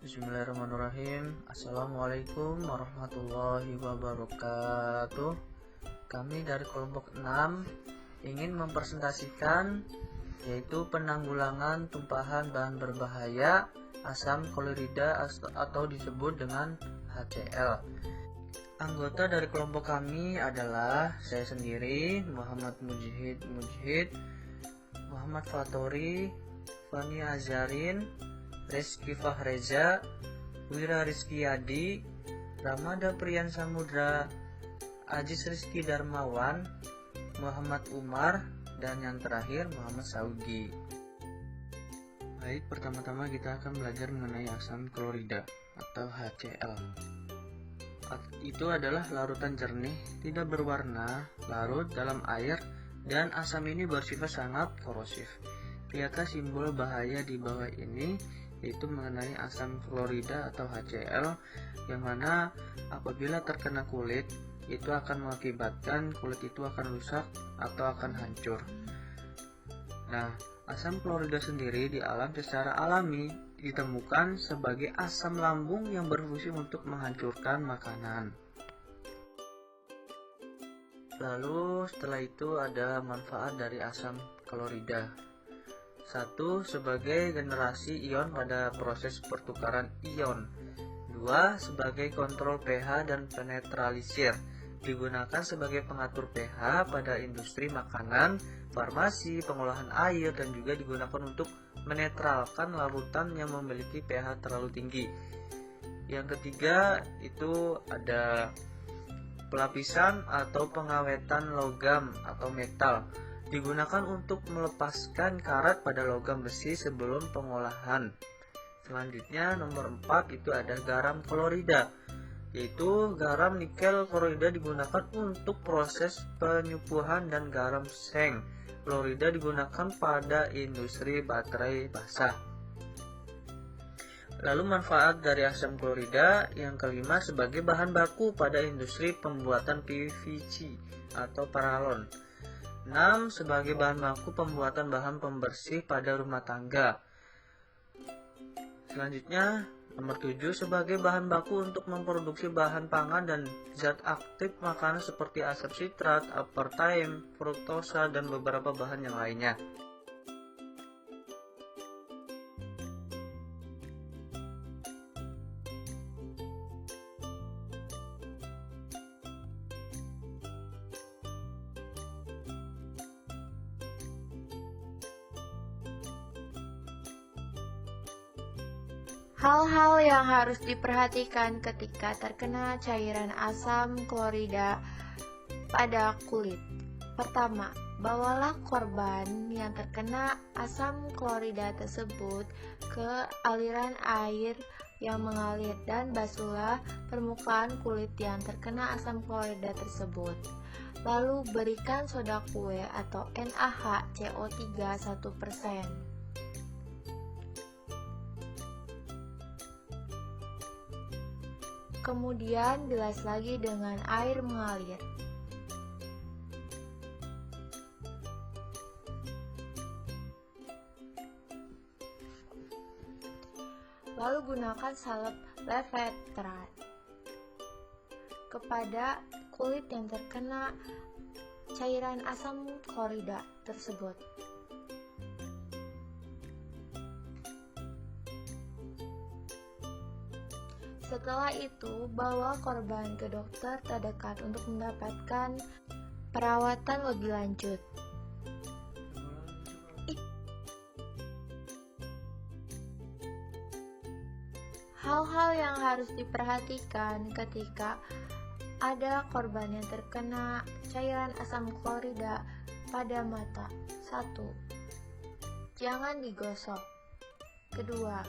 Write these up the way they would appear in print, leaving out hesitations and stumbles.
Bismillahirrahmanirrahim. Assalamualaikum warahmatullahi wabarakatuh. Kami dari kelompok 6 ingin mempresentasikan yaitu penanggulangan tumpahan bahan berbahaya asam klorida atau disebut dengan HCl. Anggota dari kelompok kami adalah saya sendiri, Muhammad Mujahid, Muhammad Fatori, Fani Azarin, Rizky Fahreza, Wira Rizky Yadi, Ramada Priyan Samudra, Aziz Rizky Darmawan, Muhammad Umar, dan yang terakhir Muhammad Saudi. Baik, pertama-tama kita akan belajar mengenai asam klorida atau HCl. Itu adalah larutan jernih, tidak berwarna, larut dalam air, dan asam ini bersifat sangat korosif. Lihatlah simbol bahaya di bawah ini, yaitu mengenai asam klorida atau HCl, yang mana apabila terkena kulit itu akan mengakibatkan kulit itu akan rusak atau akan hancur. Nah, asam klorida sendiri di alam secara alami ditemukan sebagai asam lambung yang berfungsi untuk menghancurkan makanan. Lalu setelah itu ada manfaat dari asam klorida. 1. Sebagai generasi ion pada proses pertukaran ion. 2. Sebagai kontrol pH dan penetralisir. Digunakan sebagai pengatur pH pada industri makanan, farmasi, pengolahan air, dan juga digunakan untuk menetralkan larutan yang memiliki pH terlalu tinggi. Yang ketiga itu ada pelapisan atau pengawetan logam atau metal. Digunakan untuk melepaskan karat pada logam besi sebelum pengolahan. Selanjutnya nomor 4 itu ada garam klorida, yaitu garam nikel klorida digunakan untuk proses penyupuhan dan garam seng klorida digunakan pada industri baterai basah. Lalu manfaat dari asam klorida yang kelima sebagai bahan baku pada industri pembuatan PVC atau paralon. 6. Sebagai bahan baku pembuatan bahan pembersih pada rumah tangga. Selanjutnya nomor 7 sebagai bahan baku untuk memproduksi bahan pangan dan zat aktif makanan seperti asam sitrat, aspartam, fruktosa, dan beberapa bahan yang lainnya. Hal-hal yang harus diperhatikan ketika terkena cairan asam klorida pada kulit. Pertama, bawalah korban yang terkena asam klorida tersebut ke aliran air yang mengalir dan basuhlah permukaan kulit yang terkena asam klorida tersebut. Lalu berikan soda kue atau NaHCO3 1%. Kemudian bilas lagi dengan air mengalir. Lalu gunakan salep levetran kepada kulit yang terkena cairan asam klorida tersebut. Setelah itu, bawa korban ke dokter terdekat untuk mendapatkan perawatan lebih lanjut. Hal-hal yang harus diperhatikan ketika ada korban yang terkena cairan asam klorida pada mata. 1. Jangan digosok. Kedua,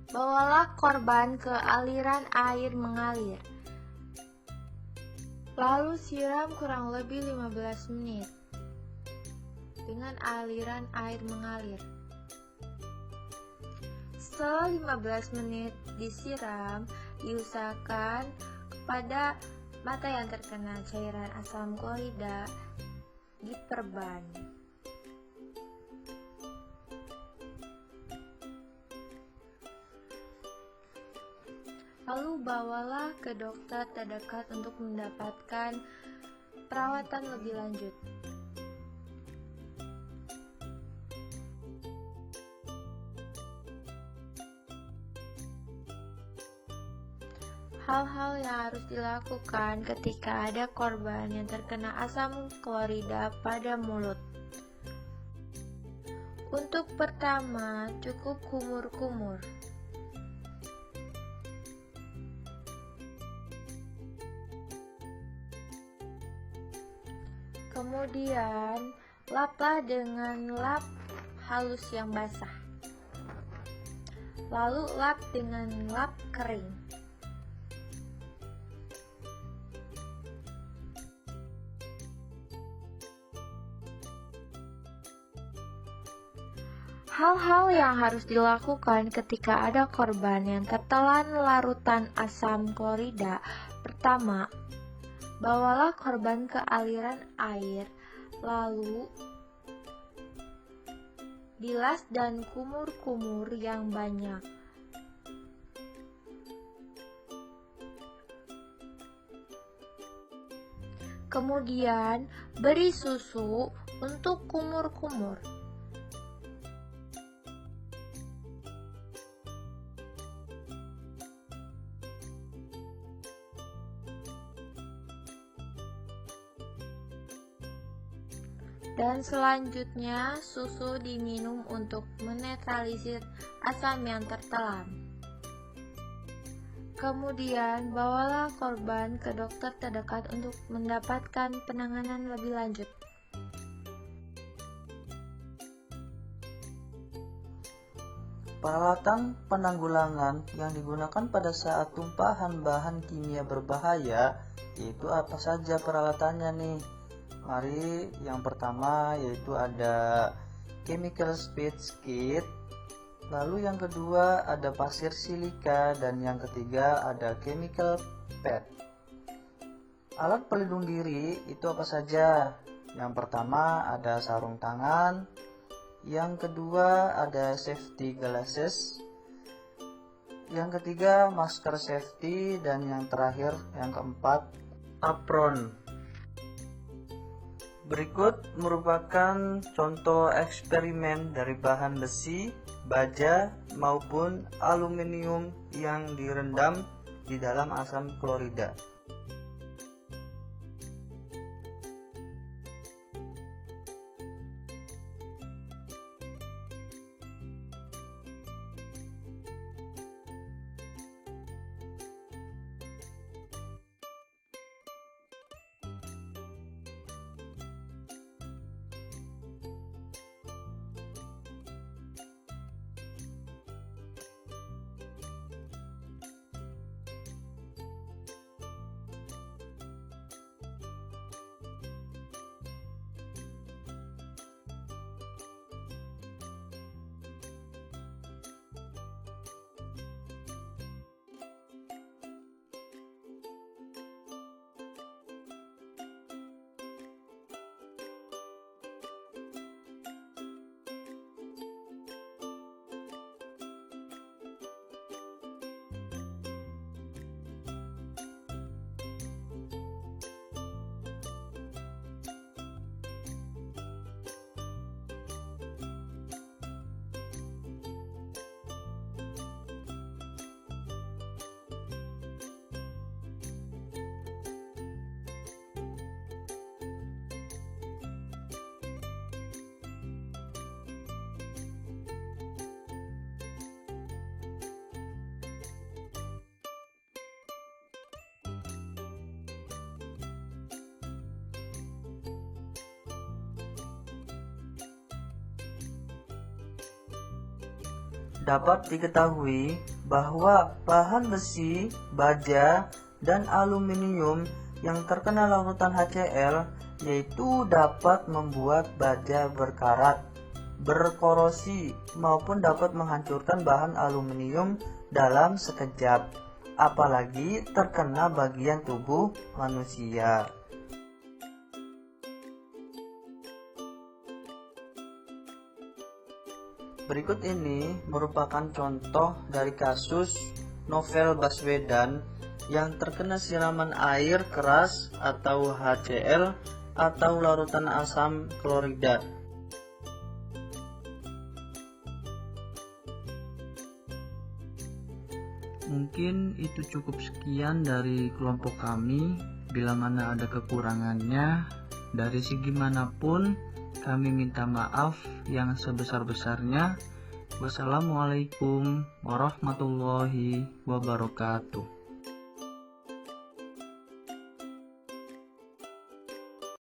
bawalah korban ke aliran air mengalir. Lalu siram kurang lebih 15 menit dengan aliran air mengalir. Setelah 15 menit disiram, diusahakan kepada mata yang terkena cairan asam klorida diperban. lalu bawalah ke dokter terdekat untuk mendapatkan perawatan lebih lanjut. Hal-hal yang harus dilakukan ketika ada korban yang terkena asam klorida pada mulut. Untuk pertama, cukup kumur-kumur. Kemudian, laplah dengan lap halus yang basah. Lalu lap dengan lap kering. Hal-hal yang harus dilakukan ketika ada korban yang tertelan larutan asam klorida. Pertama, bawalah korban ke aliran air, lalu bilas dan kumur-kumur yang banyak. Kemudian, beri susu untuk kumur-kumur. Dan selanjutnya, susu diminum untuk menetralisir asam yang tertelan. Kemudian, bawalah korban ke dokter terdekat untuk mendapatkan penanganan lebih lanjut. Peralatan penanggulangan yang digunakan pada saat tumpahan bahan kimia berbahaya, yaitu apa saja peralatannya nih? Mari, yang pertama yaitu ada chemical speed kit, lalu yang kedua ada pasir silika, dan yang ketiga ada chemical pad. Alat pelindung diri itu apa saja? Yang pertama ada sarung tangan, yang kedua ada safety glasses, yang ketiga masker safety, dan yang terakhir yang keempat apron. Berikut merupakan contoh eksperimen dari bahan besi, baja, maupun aluminium yang direndam di dalam asam klorida. Dapat diketahui bahwa bahan besi, baja, dan aluminium yang terkena larutan HCl yaitu dapat membuat baja berkarat, berkorosi, maupun dapat menghancurkan bahan aluminium dalam sekejap, apalagi terkena bagian tubuh manusia. Berikut ini merupakan contoh dari kasus Novel Baswedan yang terkena siraman air keras atau HCl atau larutan asam klorida. Mungkin itu cukup sekian dari kelompok kami. Bila mana ada kekurangannya, dari segi manapun, kami minta maaf yang sebesar-besarnya. Wassalamualaikum warahmatullahi wabarakatuh.